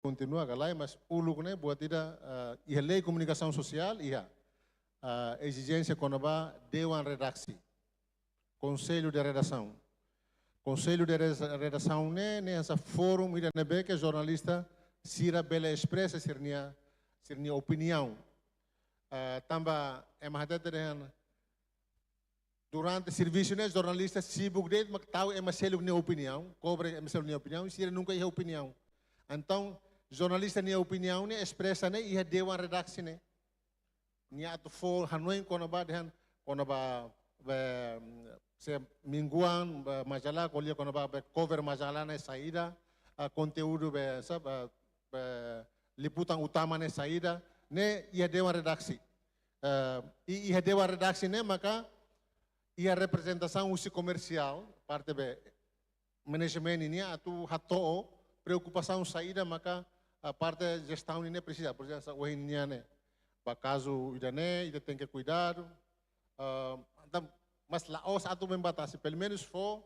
continua galai, mas uluk né buat ida ia lei comunicação social ia exigência quando vai dewan redaksi, conselho de redação. Conselho de redação né nessa fórum ida nebe que jornalista sira bela expressa sirnia opinião. Tamba emadete dengan durante serviço né jornalista sibuk dele mas tahu emaselu ne opinião, cobre emaselu ne opinião, sira nunca ia opinião. Então jornalista ne opinião ne expressa ne ia dewan redaksi ne. Nia tu for hanoi kono ba dengan kono ba se mingguan majalah kolia kono ba cover majalah ne saída conteúdo liputan utama ne saída ne ia dewan redaksi. Ia dewan redaksi ne maka ia representação usi comercial parte be manajemen ini atu hato preocupação saída maka a parte gestão ini precisa por exemplo o ini ne ba caso ida tem que cuidar mas laos atu membatasi pelo menos for